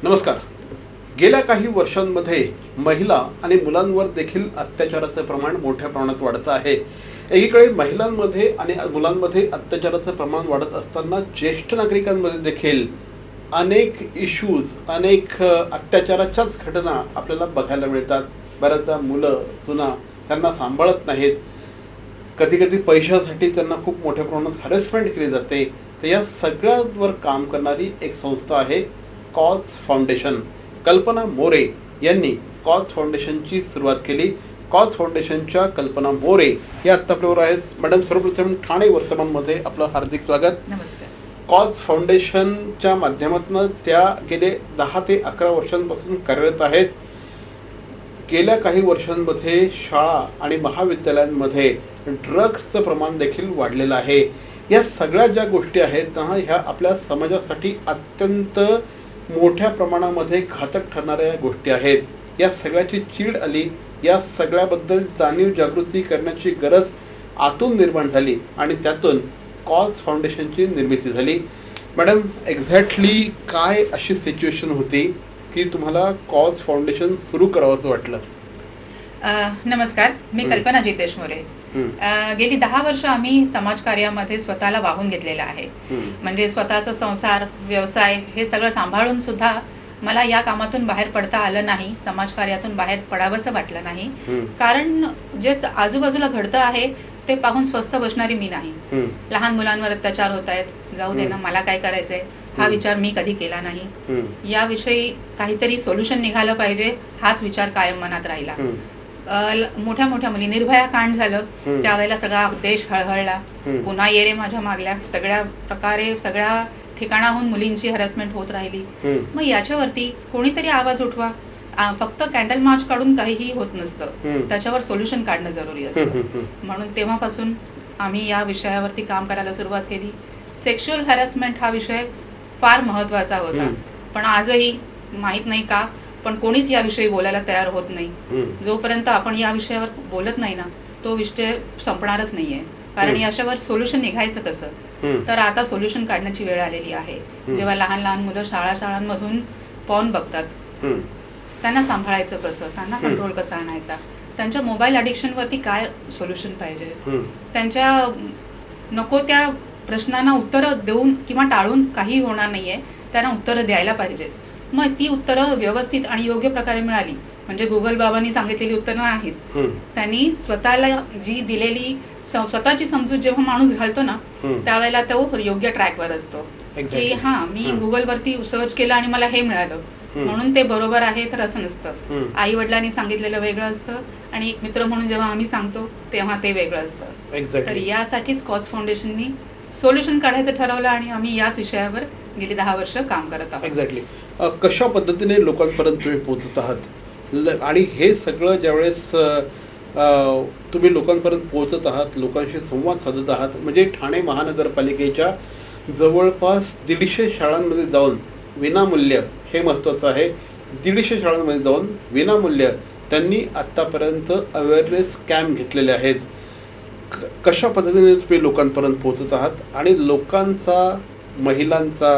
नमस्कार. गेल्या काही वर्षांमध्ये महिला आणि मुलांवर देखील अत्याचाराचे प्रमाण मोठ्या प्रमाणात वाढत आहे. एकीकडे महिलांमध्ये आणि मुलांमध्ये अत्याचाराचं प्रमाण वाढत असताना ज्येष्ठ नागरिकांमध्ये देखील अनेक इश्यूज, अनेक अत्याचाराच्याच घटना आपल्याला बघायला मिळतात. बऱ्याचदा मुलं सुना त्यांना सांभाळत नाहीत. कधी कधी पैशासाठी त्यांना खूप मोठ्या प्रमाणात हॅरेसमेंट केली जाते. तर या सगळ्यावर काम करणारी एक संस्था आहे कॉज फाउंडेशन. कल्पना मोरे यांनी कॉज फाउंडेशनची सुरुवात केली. कॉज फाउंडेशनच्या कल्पना मोरे या आत्ता आपल्यावर आहेत. मॅडम, सर्वप्रथम ठाणे वर्तमानमध्ये आपलं हार्दिक स्वागत. नमस्कार. कॉज फाउंडेशनच्या माध्यमातून त्या गेले 10 ते 11 वर्षांपासून कार्यरत आहेत. गेल्या काही वर्षांमध्ये शाळा आणि महाविद्यालयांमध्ये ड्रग्सचं प्रमाण देखील वाढलेलं आहे. या सगळ्या ज्या गोष्टी आहेत ना, ह्या आपल्या समाजासाठी अत्यंत मोठ्या प्रमाणामध्ये घातक ठरणाऱ्या गोष्टी आहेत. या सगळ्याची चीड आली. या सगळ्याबद्दल जाणीव जागृती करण्याची गरज आतून निर्माण झाली आणि त्यातून कॉज फाउंडेशनची निर्मिती झाली. मॅडम, एक्झॅक्टली काय अशी सिच्युएशन होती की तुम्हाला कॉज फाउंडेशन सुरू करावंसं वाटलं? नमस्कार, मी कल्पना जितेश मोरे. गेली 10 वर्ष आम्ही समाजकार्यामध्ये स्वतःला वाहून घेतलेला आहे. म्हणजे स्वतःचा संसार, व्यवसाय हे सगळं सांभाळून सुद्धा मला या कामातून बाहेर पडता आलं नाही. समाजकार्यातून बाहेर पडावंसं वाटलं नाही. कारण जे आजूबाजूला घडतं आहे ते पाहून स्वस्थ बसणारी मी नाही. लहान मुलांवर अत्याचार होत आहेत, जाऊ दे ना, मला काय करायचंय हा विचार मी कधी केला नाही. याविषयी काहीतरी सोल्युशन निघालं पाहिजे हाच विचार कायम मनात राहिला. मोठ्या मोठ्या मुली, निर्भया कांड झालं त्यावेळेला सगळा देश हळहळला. पुन्हा ये रे माझ्या मागल्या, सगळ्या प्रकारे सगळ्या ठिकाणाहून मुलींची हॅरेसमेंट होत राहिली. मग याच्यावरती कोणीतरी आवाज उठवा. फक्त कॅन्डल मार्च काढून काहीही होत नसतं, त्याच्यावर सोल्युशन काढणं जरुरी असतं. म्हणून तेव्हापासून आम्ही या विषयावरती काम करायला सुरुवात केली. सेक्शुअल हॅरेसमेंट हा विषय फार महत्वाचा होता, पण आजही माहीत नाही का पण कोणीच याविषयी बोलायला तयार होत नाही. जोपर्यंत आपण या विषयावर बोलत नाही ना, तो विषय संपणारच नाहीये. कारण याच्यावर सोल्युशन निघायचं कसं? तर आता सोल्युशन काढण्याची वेळ आलेली आहे. जेव्हा लहान लहान मुलं शाळांमधून पॉर्न बघतात, त्यांना सांभाळायचं कसं, त्यांना कंट्रोल कसा आणायचा, त्यांच्या मोबाईल अडिक्शन वरती काय सोल्युशन पाहिजे, त्यांच्या नको त्या प्रश्नांना उत्तरं देऊन किंवा टाळून काही होणार नाहीये. त्यांना उत्तरं द्यायला पाहिजेत. मग ती उत्तरं व्यवस्थित आणि योग्य प्रकारे मिळाली म्हणजे गुगल बाबांनी सांगितलेली उत्तरं नाहीत. त्यांनी स्वतःला जी दिलेली स्वतःची समजूत जेव्हा माणूस घालतो ना, त्यावेळेला तो योग्य ट्रॅकवर असतो. की मी गुगलवरती सर्च केलं आणि मला हे मिळालं म्हणून ते बरोबर आहे, तर असं नसतं. आई वडिलांनी सांगितलेलं वेगळं असतं आणि एक मित्र म्हणून जेव्हा आम्ही सांगतो तेव्हा ते वेगळं असतं. तर यासाठीच कॉज फाउंडेशननी सोल्युशन काढायचं ठरवलं आणि आम्ही याच विषयावर गेली 10 वर्ष काम करत आहोत. एक्झॅक्टली. कशा पद्धतीने लोकांपर्यंत तुम्ही पोहोचत आहात आणि हे सगळं ज्यावेळेस तुम्ही लोकांपर्यंत पोहोचत आहात, लोकांशी संवाद साधत आहात, म्हणजे ठाणे महानगरपालिकेच्या जवळपास 150 शाळांमध्ये जाऊन विनामूल्य, हे महत्त्वाचं आहे, 150 शाळांमध्ये जाऊन विनामूल्य त्यांनी आत्तापर्यंत अवेअरनेस कॅम्प घेतलेले आहेत. कशा पद्धतीने तुम्ही लोकांपर्यंत पोहोचत आहात आणि लोकांचा, महिलांचा,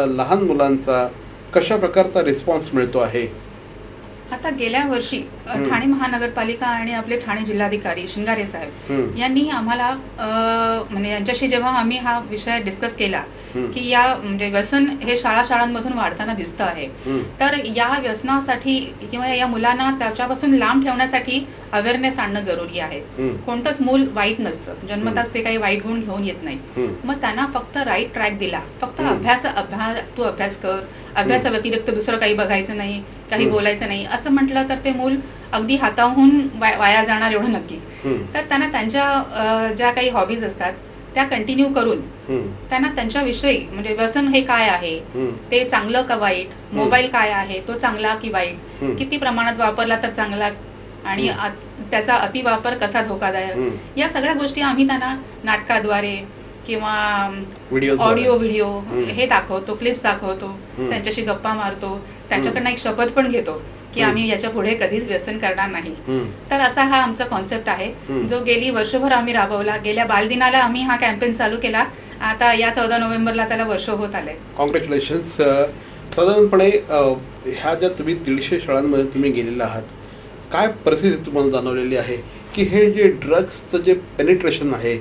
लहान मुलांचा कशा प्रकारचा रिस्पॉन्स मिळतो आहे? आता गेल्या वर्षी ठाणे महानगरपालिका आणि आपले ठाणे जिल्हाधिकारी शिंगारे साहेब यांनी आम्हाला म्हणजे यांच्याशी जेव्हा आम्ही हा विषय डिस्कस केला की या म्हणजे व्यसन हे शाळांमधून वाढताना दिसतं आहे, तर या व्यसनासाठी किंवा या मुलांना त्याच्यापासून लांब ठेवण्यासाठी अवेअरनेस आणणं जरुरी आहे. कोणतंच मूल वाईट नसतं, जन्मताच ते काही वाईट गुण घेऊन येत नाही. मग त्यांना फक्त राईट ट्रॅक दिला. फक्त तू अभ्यास कर, अभ्यासाव्यतिरिक्त दुसरं काही बघायचं नाही, काही बोलायचं नाही असं म्हटलं तर ते मूल अगदी हाताहून वाया जाणार एवढं नक्की. तर त्यांना त्यांच्या ज्या काही हॉबीज असतात त्या कंटिन्यू करून त्यांना त्यांच्याविषयी म्हणजे व्यसन हे काय आहे, ते चांगलं का वाईट, मोबाईल काय आहे, तो चांगला की वाईट, किती प्रमाणात वापरला तर चांगला आणि त्याचा अतिवापर कसा धोकादायक, या सगळ्या गोष्टी आम्ही त्यांना नाटकाद्वारे किंवा ऑडिओ व्हिडिओ हे दाखवतो, क्लिप्स दाखवतो, त्यांच्याशी गप्पा मारतो, त्यांच्याकडनं एक शपथ पण घेतो की आम्ही याच्या पुढे कधीच व्यसन करणार नाही. तर असा हा आमचा कॉन्सेप्ट आहे जो गेली वर्षभर आम्ही राबवला. गेल्या बालदिनाला आम्ही हा कॅम्पेन चालू केला. आता या 14 नोव्हेंबरला त्याला वर्ष होत आलंय. कॉंग्रॅच्युलेशन्स. साधारणपणे ह्या ज्या तुम्ही 150 शाळांमध्ये तुम्ही गेलेला आहात, काय परिस्थिती तुम्हाला जाणवलेली आहे की हे जे ड्रग्सचं जे पेनिट्रेशन आहे,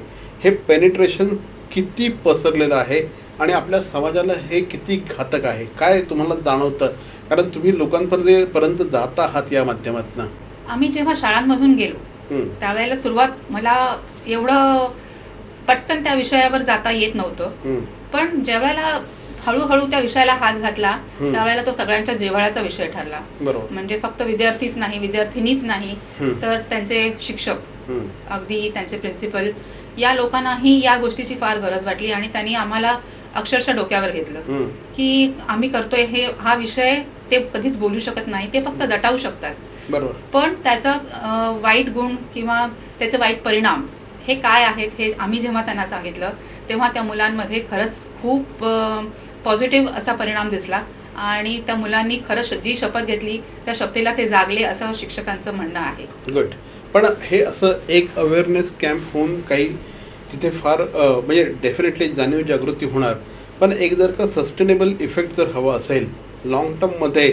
हे पेनिट्रेशन किती पसरलेलं आहे आणि आपल्या समाजाला हे किती घातक आहे? काय तुम्हाला जाणवतं? कारण तुम्ही लोकांपर्यंत जात आहात या माध्यमातून. आम्ही जेव्हा शाळांमधून गेलो त्यावेळेला सुरुवात मला एवढं पटकन त्या विषयावर जाता येत नव्हतं, पण ज्यावेळेला हळूहळू त्या विषयाला हात घातला त्यावेळेला तो सगळ्यांच्या जिव्हाळ्याचा विषय ठरला. बरोबर. म्हणजे फक्त विद्यार्थीच नाही, विद्यार्थिनीच नाही, तर त्यांचे शिक्षक, अगदी त्यांचे प्रिन्सिपल, या लोकांनाही या गोष्टीची फार गरज वाटली आणि त्यांनी आम्हाला अक्षरशः डोक्यावर घेतलं की आम्ही करतोय हा विषय ते कधीच बोलू शकत नाही, ते फक्त दटावू शकतात. बरोबर. पण त्याचा वाईट गुण किंवा त्याचे वाईट परिणाम हे काय आहेत हे आम्ही जेव्हा त्यांना सांगितलं तेव्हा त्या मुलांमध्ये खरंच खूप पॉझिटिव्ह असा परिणाम दिसला आणि त्या मुलांनी खरंच जी शपथ घेतली त्या शपथेला ते जागले असं शिक्षकांचं म्हणणं आहे. गुड. पण हे असं एक अवेअरनेस कॅम्प होऊन काही तिथे फार म्हणजे डेफिनेटली जाणीव जागृती होणार, पण एक जर का सस्टेनेबल इफेक्ट जर हवा असेल लॉंग टर्ममध्ये,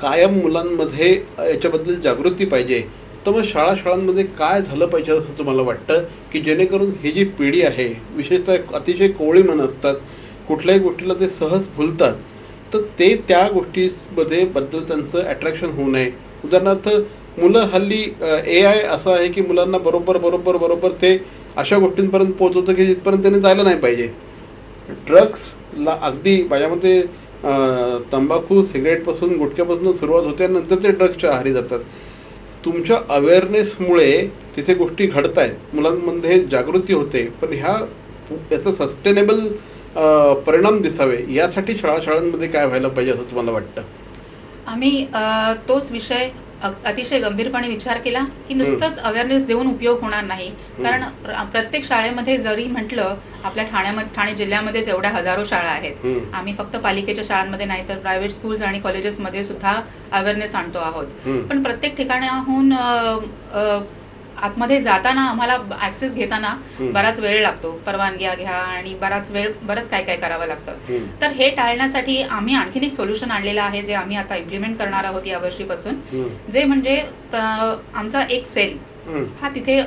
कायम मुलांमध्ये याच्याबद्दल जागृती पाहिजे, तर मग शाळांमध्ये काय झालं पाहिजे असं तुम्हाला वाटतं की जेणेकरून ही जी पिढी आहे, विशेषतः अतिशय कोवळी मन असतात, कुठल्याही गोष्टीला ते सहज भुलतात, तर ते त्या गोष्टीमध्ये बद्दल त्यांचं अट्रॅक्शन होऊ नये. उदाहरणार्थ मुलं हल्ली AI असं आहे की मुलांना बरोबर ते अशा गोष्टींपर्यंत पोहोचवतं की जिथपर्यंत त्यांनी जायला नाही पाहिजे. ड्रग्सला अगदी माझ्यामध्ये तंबाखू, सिगरेटपासून, गुटख्यापासून सुरुवात होते आणि नंतर ते ड्रग्सच्या आहारी जातात. तुमच्या अवेअरनेसमुळे तिथे गोष्टी घडत आहेत, मुलांमध्ये जागृती होते, पण याचं सस्टेनेबल परिणाम दिसावे यासाठी शाळांमध्ये काय व्हायला पाहिजे असं तुम्हाला वाटतं? आम्ही तोच विषय अतिशय गंभीरपणे विचार केला की नुसतंच अवेअरनेस देऊन उपयोग होणार नाही, कारण प्रत्येक शाळेमध्ये जरी म्हटलं, आपल्या ठाणे जिल्ह्यामध्येच एवढ्या हजारो शाळा आहेत, आम्ही फक्त पालिकेच्या शाळांमध्ये नाही तर प्रायव्हेट स्कूल्स आणि कॉलेजेसमध्ये सुद्धा अवेअरनेस आणतो आहोत, पण प्रत्येक ठिकाणाहून आतमध्ये जाताना आम्हाला ऍक्सेस घेताना बराच वेळ लागतो, परवानग्या घ्या आणि बरंच काय करावं लागतं. तर हे टाळण्यासाठी आम्ही आणखीन एक सोल्युशन आणलेलं आहे जे आम्ही आता इम्प्लिमेंट करणार आहोत या वर्षीपासून, जे म्हणजे आमचा एक सेल हा तिथे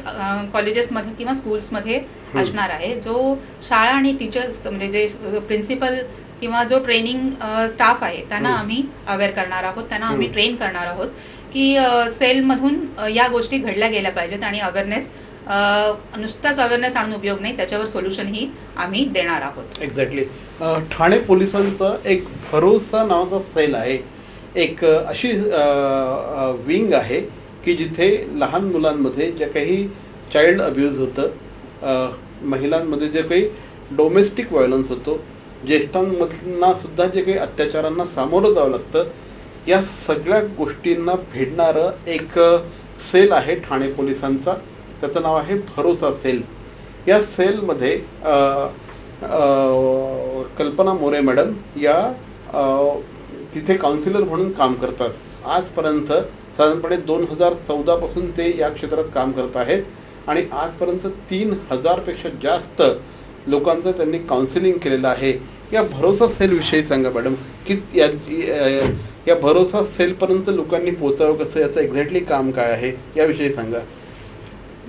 कॉलेजेसमध्ये किंवा स्कूल्समध्ये असणार आहे, जो शाळा आणि टीचर्स म्हणजे जे प्रिन्सिपल किंवा जो ट्रेनिंग स्टाफ आहे त्यांना आम्ही अवेअर करणार आहोत, त्यांना आम्ही ट्रेन करणार आहोत की सेलमधून या गोष्टी घडल्या गेल्या पाहिजेत आणि अवेअरनेस, नुसताच अवेअरनेस आणून उपयोग नाही, त्याच्यावर सोल्युशनही आम्ही देणार आहोत. एक्झॅक्टली. ठाणे पोलिसांचा एक भरोसा नावाचा सेल आहे, एक अशी विंग आहे की जिथे लहान मुलांमध्ये जे काही चाइल्ड अब्यूज होतं, महिलांमध्ये जे काही डोमेस्टिक व्हायलन्स होतो, ज्येष्ठांमधना सुद्धा जे काही अत्याचारांना सामोरं जावं लागतं, या सगळ्या गोष्टींना भेटणारं एक सेल आहे ठाणे पोलिसांचा, त्याचं नाव आहे भरोसा सेल. या सेलमध्ये कल्पना मोरे मॅडम या तिथे काउन्सिलर म्हणून काम करतात. आजपर्यंत साधारणपणे 2014 पासून ते या क्षेत्रात काम करत आहेत आणि आजपर्यंत 3000पेक्षा जास्त लोकांचं त्यांनी काउन्सिलिंग केलेलं आहे. या भरोसा सेलविषयी सांगा मॅडम, की या भरोसा सेलपर्यंत लोकांनी पोचावं कसं, याचं एक्झॅक्टली काम काय आहे याविषयी सांगा.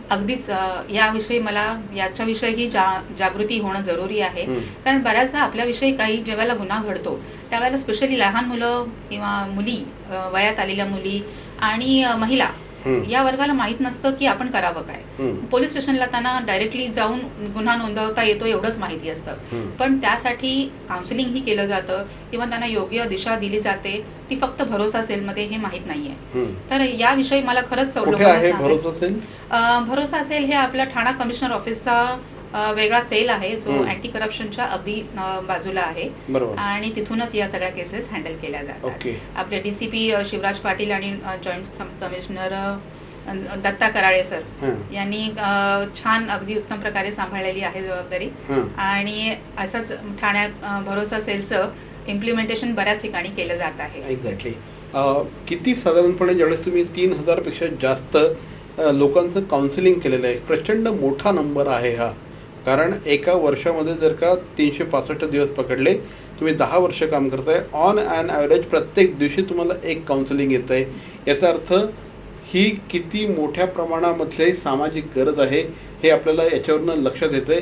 अगदीच याविषयी मला याच्याविषयी जागृती होणं जरुरी आहे, कारण बऱ्याचदा आपल्याविषयी काही जेव्हा गुन्हा घडतो त्यावेळेला स्पेशली लहान मुलं किंवा मुली, वयात आलेल्या मुली आणि महिला या वर्गाला माहीत नसतं की आपण करावं काय. पोलीस स्टेशनला त्यांना डायरेक्टली जाऊन गुन्हा नोंदवता येतो एवढंच माहिती असतं, पण त्यासाठी काउन्सिलिंग ही केलं जातं किंवा त्यांना योग्य दिशा दिली जाते, ती फक्त भरोसा सेलमध्ये हे माहीत नाहीये. तर याविषयी मला खरंच भरोसा सेल हे आपल्या ठाणा कमिशनर ऑफिसचा वेगळा सेल आहे जो अँटी करप्शनच्या अगदी बाजूला आहे आणि तिथूनच या सगळ्या केसेस हँडल केल्या जातात. आपले DCP शिवराज पाटील आणि joint commissioner Datta Karale sir यांनी छान अगदी उत्तम प्रकारे सांभाळलेली आहे जबाबदारी आणि असंच ठाण्यात भरोसा सेलचं इम्प्लिमेंटेशन बऱ्याच ठिकाणी केलं जात आहे. एक्झॅक्टली. किती साधारणपणे ज्यावेळेस तुम्ही 3000पेक्षा जास्त लोकांचं काउन्सिलिंग केलेलं आहे, प्रचंड मोठा नंबर आहे हा, कारण एका वर्षामध्ये जर का 365 दिवस पकडले, तुम्ही 10 वर्ष काम करताय, ऑन ॲन ॲव्हरेज प्रत्येक दिवशी तुम्हाला एक काउन्सिलिंग येतं आहे. याचा अर्थ ही किती मोठ्या प्रमाणामधली सामाजिक गरज आहे हे आपल्याला याच्यावरनं लक्षात येतं आहे.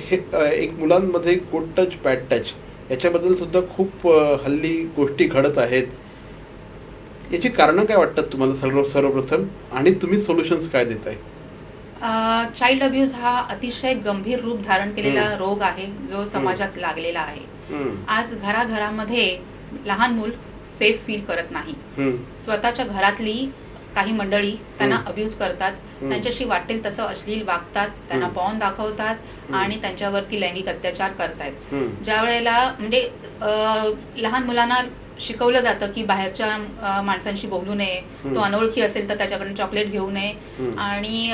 हे एक मुलांमध्ये गुड टच बॅड टच याच्याबद्दल सुद्धा खूप हल्ली गोष्टी घडत आहेत. याची कारणं काय वाटतात तुम्हाला सर्वप्रथम, आणि तुम्ही सोल्युशन्स काय देताय? चाइल्ड अब्यूज हा अतिशय गंभीर रूप धारण केलेला रोग आहे जो समाजात लागलेला आहे. आज घराघरामध्ये लहान मूल सेफ फील करत नाही. स्वतःच्या घरातली काही मंडळी त्यांना अब्यूज करतात, त्यांच्याशी वाटेल तसं अश्लील वागतात, त्यांना पॉर्न दाखवतात आणि त्यांच्यावरती लैंगिक अत्याचार करतायत. ज्या वेळेला म्हणजे लहान मुलांना शिकवलं जातं की बाहेरच्या माणसांशी बोलू नये, तो अनोळखी असेल तर त्याच्याकडून चॉकलेट घेऊ नये, आणि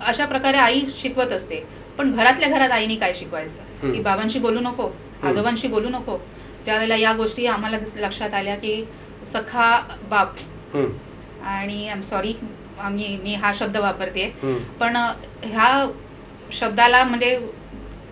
अशा प्रकारे आई शिकवत असते. पण घरातल्या घरात आईने काय शिकवायचं की बाबांशी बोलू नको, आजोबांशी बोलू नको. ज्यावेळेला या गोष्टी आम्हाला लक्षात आल्या की सखा बाप, आणि आय एम सॉरी मी हा शब्द वापरते, पण ह्या शब्दाला म्हणजे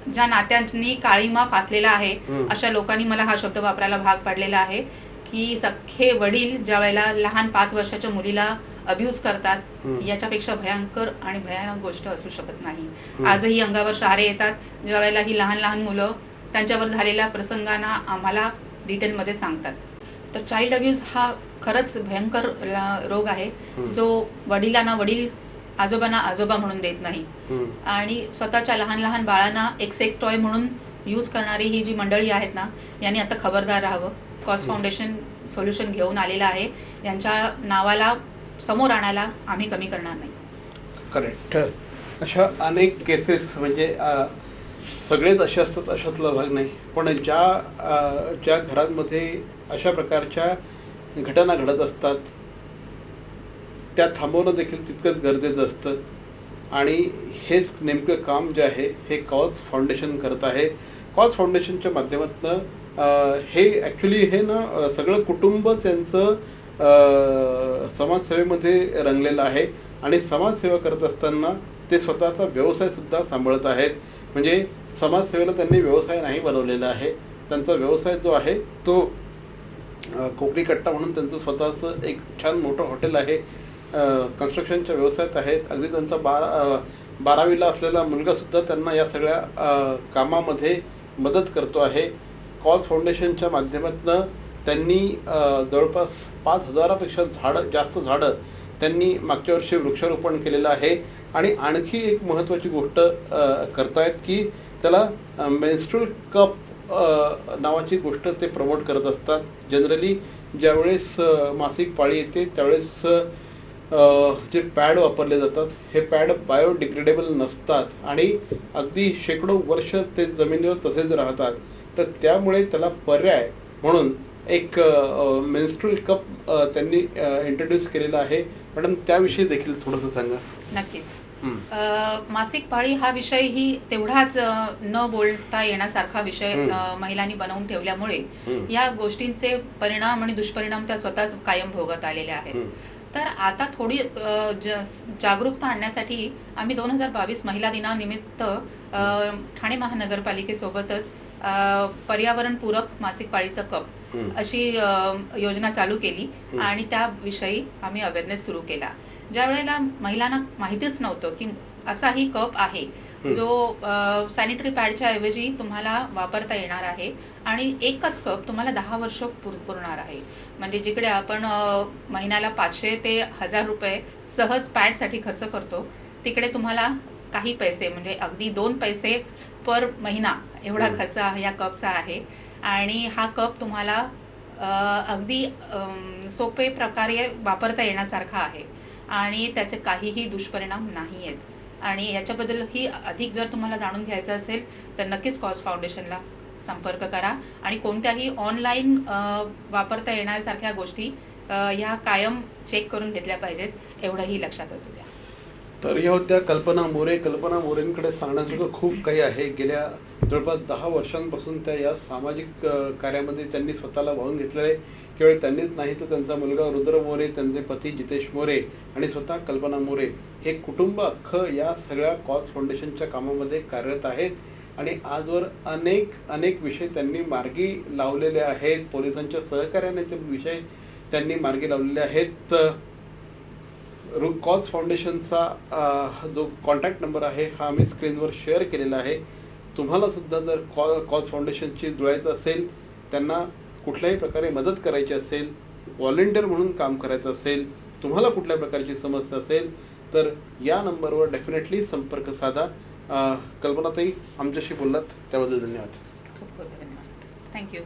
ज्या नात्यांनी काळीमा फासलेला आहे अशा लोकांनी मला हा शब्द वापरायला भाग पाडलेला आहे की सख्खे वडील ज्या वेळेला लहान 5 वर्षाच्या मुलीला अब्यूज करतात, याच्यापेक्षा भयंकर आणि भयानक गोष्ट असू शकत नाही. आजही अंगावर शहारे येतात ज्या वेळेला ही लहान लहान मुलं त्यांच्यावर झालेल्या प्रसंगांना आम्हाला डिटेलमध्ये सांगतात. तर चाइल्ड अब्यूज हा खरंच भयंकर रोग आहे जो वडिलांना वडील, आजोबांना आजोबा म्हणून देत नाही, आणि स्वतःच्या लहान लहान बाळांना एक सेक्स टॉय म्हणून यूज करणारी ही जी मंडळी आहेत ना, यांनी आता खबरदार राहावं. कॉज फाउंडेशन सोल्युशन घेऊन आलेलं आहे. यांच्या नावाला समोर आणायला आम्ही कमी करणार नाही. करेक्ट. अशा अनेक केसेस म्हणजे सगळेच असे असतात अशातला भाग नाही, पण ज्या घरांमध्ये अशा प्रकारच्या घटना घडत असतात त्या थांबवणं देखील तितकंच गरजेचं असतं. आणि हेच नेमकं काम जे आहे हे कॉज फाउंडेशन करत आहे. कॉज फाउंडेशनच्या माध्यमातून हे ॲक्च्युली हे ना सगळं कुटुंबच यांचं समाजसेवेमध्ये रंगलेलं आहे, आणि समाजसेवा करत असताना ते स्वतःचा व्यवसायसुद्धा सांभाळत आहेत. म्हणजे समाजसेवेला त्यांनी व्यवसाय नाही बनवलेला आहे. त्यांचा व्यवसाय जो आहे तो कोकणी कट्टा म्हणून त्यांचं स्वतःचं एक छान मोठं हॉटेल आहे. कन्स्ट्रक्शनच्या व्यवसायात आहेत. अगदी त्यांचा 12वीला असलेला मुलगासुद्धा त्यांना या सगळ्या कामामध्ये मदत करतो आहे. कॉज फाउंडेशनच्या माध्यमातून त्यांनी जवळपास 5000पेक्षा जास्त झाडं त्यांनी मागच्या वर्षी वृक्षारोपण केलेलं आहे. आणि आणखी एक महत्त्वाची गोष्ट करतायत की त्याला मेन्स्ट्रुअल कप नावाची गोष्ट ते प्रमोट करत असतात. जनरली ज्यावेळेस मासिक पाळी येते त्यावेळेस जे पॅड वापरले जातात हे पॅड बायोडिग्रेडेबल नसतात आणि अगदी शेकडो वर्ष ते जमिनीवर तसेच राहतात. तर त्यामुळे त्याला पर्याय म्हणून एक मेन्स्ट्रुअल कप त्यांनी इंट्रोड्यूस केलेला आहे. मॅडम त्याविषयी देखील थोडंसं सांगा. नक्कीच. मासिक पाळी हा विषय ही तेवढाच न बोलता येण्यासारखा विषय महिलांनी बनवून ठेवल्यामुळे या गोष्टींचे परिणाम आणि दुष्परिणाम त्या स्वतःच कायम भोगत आलेल्या आहेत. तर आता थोडी जागरूकता आणण्यासाठी आम्ही 2022 महिला दिनानिमित्त ठाणे महानगरपालिकेसोबतच पर्यावरणपूरक मासिक पाळीचा कप अशी योजना चालू केली आणि त्याविषयी आम्ही अवेअरनेस सुरू केला. ज्या वेळेला महिलांना माहितीच नव्हतं की असाही कप आहे जो सॅनिटरी पॅडच्या ऐवजी तुम्हाला वापरता येणार आहे आणि एकच कप तुम्हाला 10 वर्ष पुरणार आहे. म्हणजे जिकडे आपण महिन्याला 500 ते 1000 रुपये सहज पॅडसाठी खर्च करतो तिकडे तुम्हाला काही पैसे म्हणजे अगदी 2 पैसे पर महिना एवढा खर्च या कपचा आहे. आणि हा कप तुम्हाला अगदी सोपे प्रकारे वापरता येण्यासारखा आहे आणि त्याचे काहीही दुष्परिणाम नाही आहेत. आणि याच्याबद्दलही अधिक जर तुम्हाला जाणून घ्यायचं असेल तर नक्कीच कॉज फाउंडेशनला संपर्क करा आणि कोणत्याही ऑनलाईन वापरता येण्यासारख्या गोष्टी ह्या कायम चेक करून घेतल्या पाहिजेत एवढंही लक्षात असू द्या. तर ह्या होत्या कल्पना मोरे. कल्पना मोरेंकडे सांगण्यासारखं खूप काही आहे. गेल्या जवळपास 10 वर्षांपासून त्या या सामाजिक कार्यामध्ये त्यांनी स्वतःला वाहून घेतलेलं आहे. केवळ त्यांनीच नाही तर त्यांचा मुलगा रुद्र मोरे, त्यांचे पती जितेश मोरे आणि स्वतः कल्पना मोरे हे कुटुंब अख्खं या सगळ्या कॉज फाउंडेशनच्या कामामध्ये कार्यरत आहेत आणि आजवर अनेक विषय त्यांनी मार्गी लावलेले आहेत. पोलिसांच्या सहकार्याने ते विषय त्यांनी मार्गी लावलेले आहेत. कॉज फाउंडेशनचा जो कॉन्टॅक्ट नंबर आहे हा मी स्क्रीनवर शेअर केलेला आहे. तुम्हाला सुद्धा जर कॉज फाउंडेशनची जुळायचं असेल, त्यांना कुठल्याही प्रकारे मदत करायची असेल, व्हॉलेंटियर म्हणून काम करायचं असेल, तुम्हाला कुठल्या प्रकारची समस्या असेल तर या नंबरवर डेफिनेटली संपर्क साधा. कल्पनाताई, आमच्याशी बोललात त्याबद्दल धन्यवाद. खूप खूप धन्यवाद. थँक्यू.